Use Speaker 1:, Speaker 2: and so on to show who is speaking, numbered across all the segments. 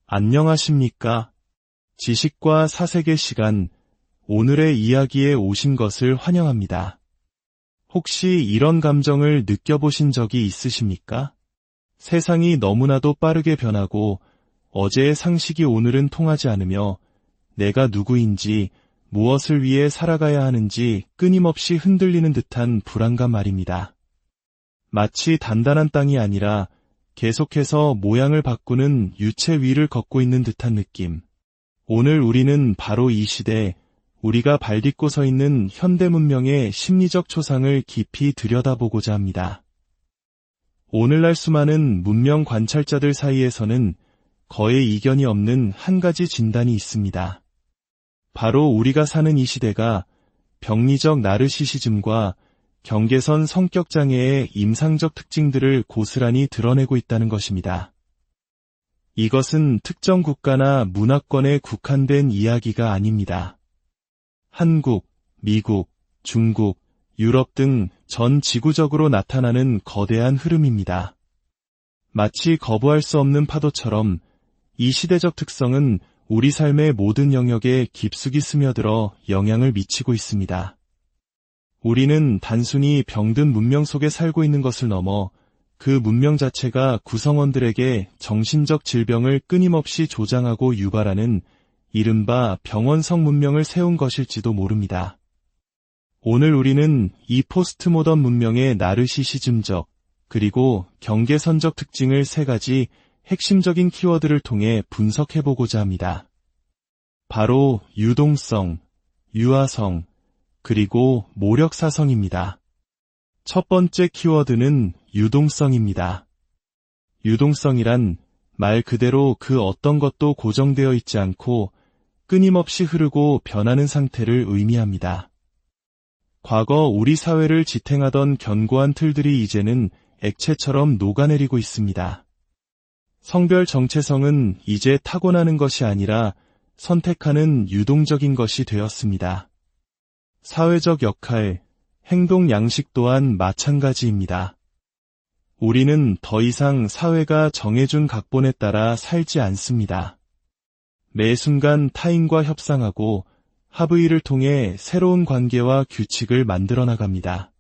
Speaker 1: 안녕하십니까? 지식과 사색의 시간, 오늘의 이야기에 오신 것을 환영합니다. 혹시 이런 감정을 느껴보신 적이 있으십니까? 세상이 너무나도 빠르게 변하고 어제의 상식이 오늘은 통하지 않으며 내가 누구인지 무엇을 위해 살아가야 하는지 끊임없이 흔들리는 듯한 불안감 말입니다. 마치 단단한 땅이 아니라 계속해서 모양을 바꾸는 유체 위를 걷고 있는 듯한 느낌. 오늘 우리는 바로 이 시대, 우리가 발딛고 서 있는 현대 문명의 심리적 초상을 깊이 들여다보고자 합니다. 오늘날 수많은 문명 관찰자들 사이에서는 거의 이견이 없는 한 가지 진단이 있습니다. 바로 우리가 사는 이 시대가 병리적 나르시시즘과 경계선 성격장애의 임상적 특징들을 고스란히 드러내고 있다는 것입니다. 이것은 특정 국가나 문화권에 국한된 이야기가 아닙니다. 한국, 미국, 중국, 유럽 등 전 지구적으로 나타나는 거대한 흐름입니다. 마치 거부할 수 없는 파도처럼 이 시대적 특성은 우리 삶의 모든 영역에 깊숙이 스며들어 영향을 미치고 있습니다. 우리는 단순히 병든 문명 속에 살고 있는 것을 넘어 그 문명 자체가 구성원들에게 정신적 질병을 끊임없이 조장하고 유발하는 이른바 병원성 문명을 세운 것일지도 모릅니다. 오늘 우리는 이 포스트 모던 문명의 나르시시즘적 그리고 경계선적 특징을 세 가지 핵심적인 키워드를 통해 분석해보고자 합니다. 바로 유동성, 유아성, 그리고 모력사성입니다. 첫 번째 키워드는 유동성입니다. 유동성이란 말 그대로 그 어떤 것도 고정되어 있지 않고 끊임없이 흐르고 변하는 상태를 의미합니다. 과거 우리 사회를 지탱하던 견고한 틀들이 이제는 액체처럼 녹아내리고 있습니다. 성별 정체성은 이제 타고나는 것이 아니라 선택하는 유동적인 것이 되었습니다. 사회적 역할, 행동 양식 또한 마찬가지입니다. 우리는 더 이상 사회가 정해준 각본에 따라 살지 않습니다. 매 순간 타인과 협상하고 합의를 통해 새로운 관계와 규칙을 만들어 나갑니다.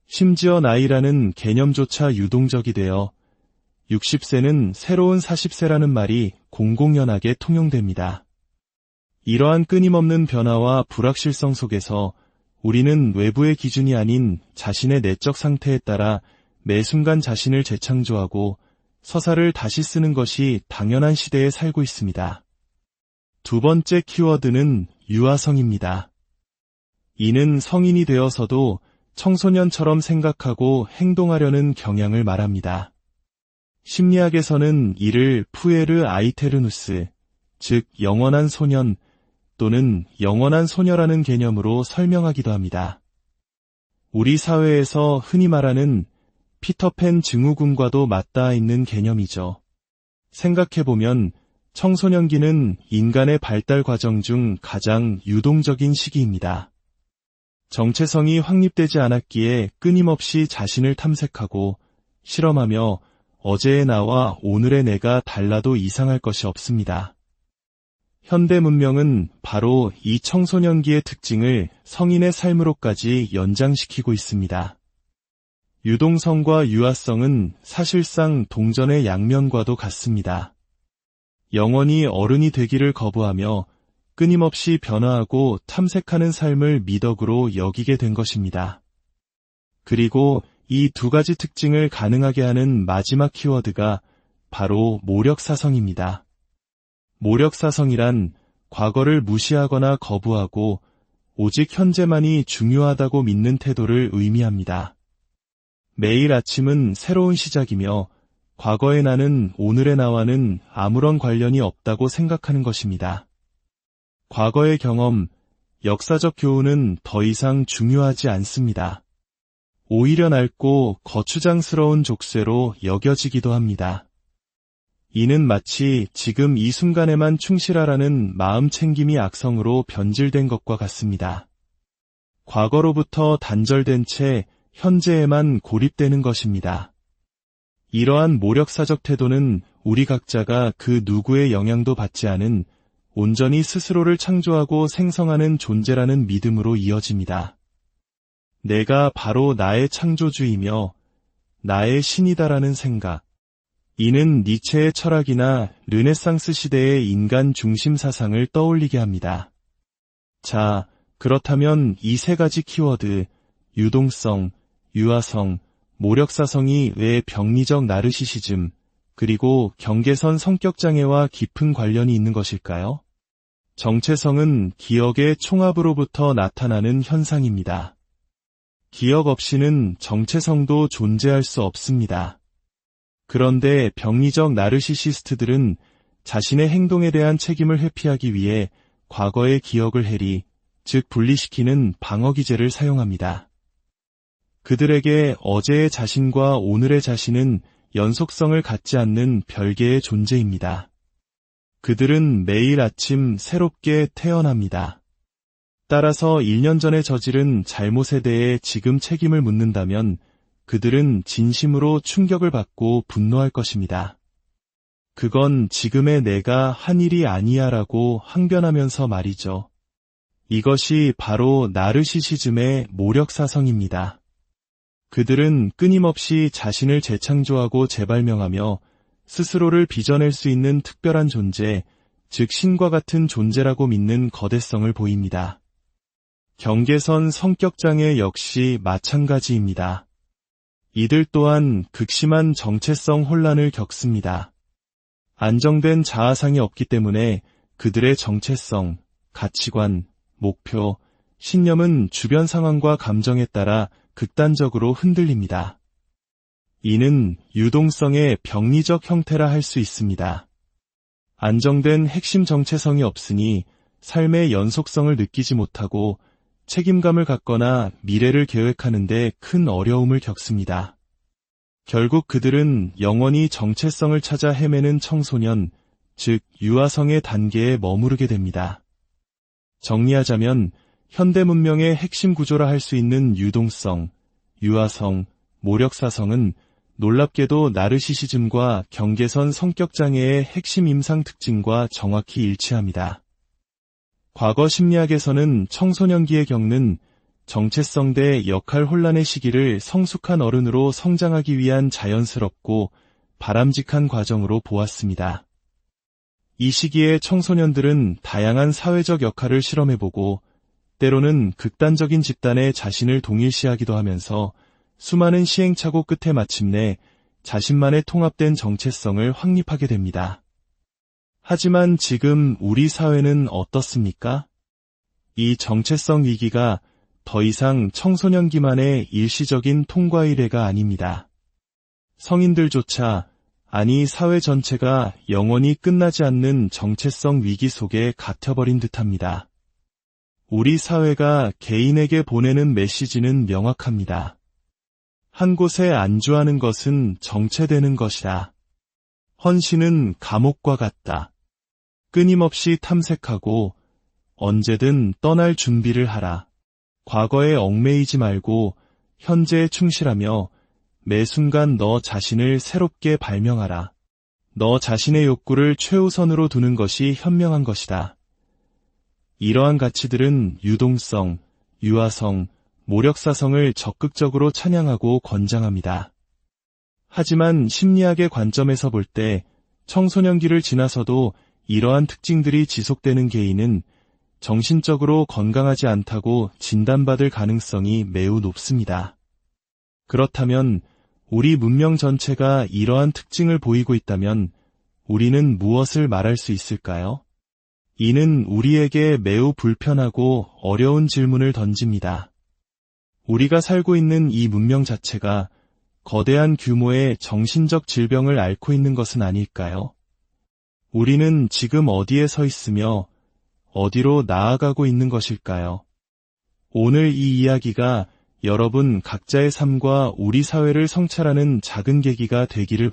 Speaker 1: 심지어 나이라는 개념조차 유동적이 되어 60세는 새로운 40세라는 말이 공공연하게 통용됩니다. 이러한 끊임없는 변화와 불확실성 속에서 우리는 외부의 기준이 아닌 자신의 내적 상태에 따라 매 순간 자신을 재창조하고 서사를 다시 쓰는 것이 당연한 시대에 살고 있습니다. 두 번째 키워드는 유아성입니다. 이는 성인이 되어서도 청소년처럼 생각하고 행동하려는 경향을 말합니다. 심리학에서는 이를 푸에르 아이테르누스, 즉 영원한 소년 또는 영원한 소녀라는 개념으로 설명하기도 합니다. 우리 사회에서 흔히 말하는 피터팬 증후군과도 맞닿아 있는 개념이죠. 생각해보면 청소년기는 인간의 발달 과정 중 가장 유동적인 시기입니다. 정체성이 확립되지 않았기에 끊임없이 자신을 탐색하고 실험하며 어제의 나와 오늘의 내가 달라도 이상할 것이 없습니다. 현대 문명은 바로 이 청소년기의 특징을 성인의 삶으로까지 연장시키고 있습니다. 유동성과 유아성은 사실상 동전의 양면과도 같습니다. 영원히 어른이 되기를 거부하며 끊임없이 변화하고 탐색하는 삶을 미덕으로 여기게 된 것입니다. 그리고 이 두 가지 특징을 가능하게 하는 마지막 키워드가 바로 모력사성입니다. 모력사성이란 과거를 무시하거나 거부하고 오직 현재만이 중요하다고 믿는 태도를 의미합니다. 매일 아침은 새로운 시작이며 과거의 나는 오늘의 나와는 아무런 관련이 없다고 생각하는 것입니다. 과거의 경험, 역사적 교훈은 더 이상 중요하지 않습니다. 오히려 낡고 거추장스러운 족쇄로 여겨지기도 합니다. 이는 마치 지금 이 순간에만 충실하라는 마음 챙김이 악성으로 변질된 것과 같습니다. 과거로부터 단절된 채 현재에만 고립되는 것입니다. 이러한 모력사적 태도는 우리 각자가 그 누구의 영향도 받지 않은 온전히 스스로를 창조하고 생성하는 존재라는 믿음으로 이어집니다. 내가 바로 나의 창조주이며 나의 신이다라는 생각. 이는 니체의 철학이나 르네상스 시대의 인간 중심 사상을 떠올리게 합니다. 자, 그렇다면 이 세 가지 키워드, 유동성, 유아성, 모력사성이 왜 병리적 나르시시즘, 그리고 경계선 성격장애와 깊은 관련이 있는 것일까요? 정체성은 기억의 총합으로부터 나타나는 현상입니다. 기억 없이는 정체성도 존재할 수 없습니다. 그런데 병리적 나르시시스트들은 자신의 행동에 대한 책임을 회피하기 위해 과거의 기억을 해리, 즉 분리시키는 방어기제를 사용합니다. 그들에게 어제의 자신과 오늘의 자신은 연속성을 갖지 않는 별개의 존재입니다. 그들은 매일 아침 새롭게 태어납니다. 따라서 1년 전에 저지른 잘못에 대해 지금 책임을 묻는다면 그들은 진심으로 충격을 받고 분노할 것입니다. 그건 지금의 내가 한 일이 아니야라고 항변하면서 말이죠. 이것이 바로 나르시시즘의 모력사성입니다. 그들은 끊임없이 자신을 재창조하고 재발명하며 스스로를 빚어낼 수 있는 특별한 존재, 즉 신과 같은 존재라고 믿는 거대성을 보입니다. 경계선 성격장애 역시 마찬가지입니다. 이들 또한 극심한 정체성 혼란을 겪습니다. 안정된 자아상이 없기 때문에 그들의 정체성, 가치관, 목표, 신념은 주변 상황과 감정에 따라 극단적으로 흔들립니다. 이는 유동성의 병리적 형태라 할 수 있습니다. 안정된 핵심 정체성이 없으니 삶의 연속성을 느끼지 못하고 책임감을 갖거나 미래를 계획하는 데 큰 어려움을 겪습니다. 결국 그들은 영원히 정체성을 찾아 헤매는 청소년, 즉 유아성의 단계에 머무르게 됩니다. 정리하자면 현대 문명의 핵심 구조라 할 수 있는 유동성, 유아성, 모력사성은 놀랍게도 나르시시즘과 경계선 성격장애의 핵심 임상 특징과 정확히 일치합니다. 과거 심리학에서는 청소년기에 겪는 정체성 대 역할 혼란의 시기를 성숙한 어른으로 성장하기 위한 자연스럽고 바람직한 과정으로 보았습니다. 이 시기에 청소년들은 다양한 사회적 역할을 실험해보고 때로는 극단적인 집단에 자신을 동일시하기도 하면서 수많은 시행착오 끝에 마침내 자신만의 통합된 정체성을 확립하게 됩니다. 하지만 지금 우리 사회는 어떻습니까? 이 정체성 위기가 더 이상 청소년기만의 일시적인 통과 이래가 아닙니다. 성인들조차, 아니 사회 전체가 영원히 끝나지 않는 정체성 위기 속에 갇혀버린 듯합니다. 우리 사회가 개인에게 보내는 메시지는 명확합니다. 한 곳에 안주하는 것은 정체되는 것이다. 헌신은 감옥과 같다. 끊임없이 탐색하고 언제든 떠날 준비를 하라. 과거에 얽매이지 말고 현재에 충실하며 매 순간 너 자신을 새롭게 발명하라. 너 자신의 욕구를 최우선으로 두는 것이 현명한 것이다. 이러한 가치들은 유동성, 유아성, 모력사성을 적극적으로 찬양하고 권장합니다. 하지만 심리학의 관점에서 볼 때 청소년기를 지나서도 이러한 특징들이 지속되는 개인은 정신적으로 건강하지 않다고 진단받을 가능성이 매우 높습니다. 그렇다면 우리 문명 전체가 이러한 특징을 보이고 있다면 우리는 무엇을 말할 수 있을까요? 이는 우리에게 매우 불편하고 어려운 질문을 던집니다. 우리가 살고 있는 이 문명 자체가 거대한 규모의 정신적 질병을 앓고 있는 것은 아닐까요? 우리는 지금 어디에 서 있으며 어디로 나아가고 있는 것일까요? 오늘 이 이야기가 여러분 각자의 삶과 우리 사회를 성찰하는 작은 계기가 되기를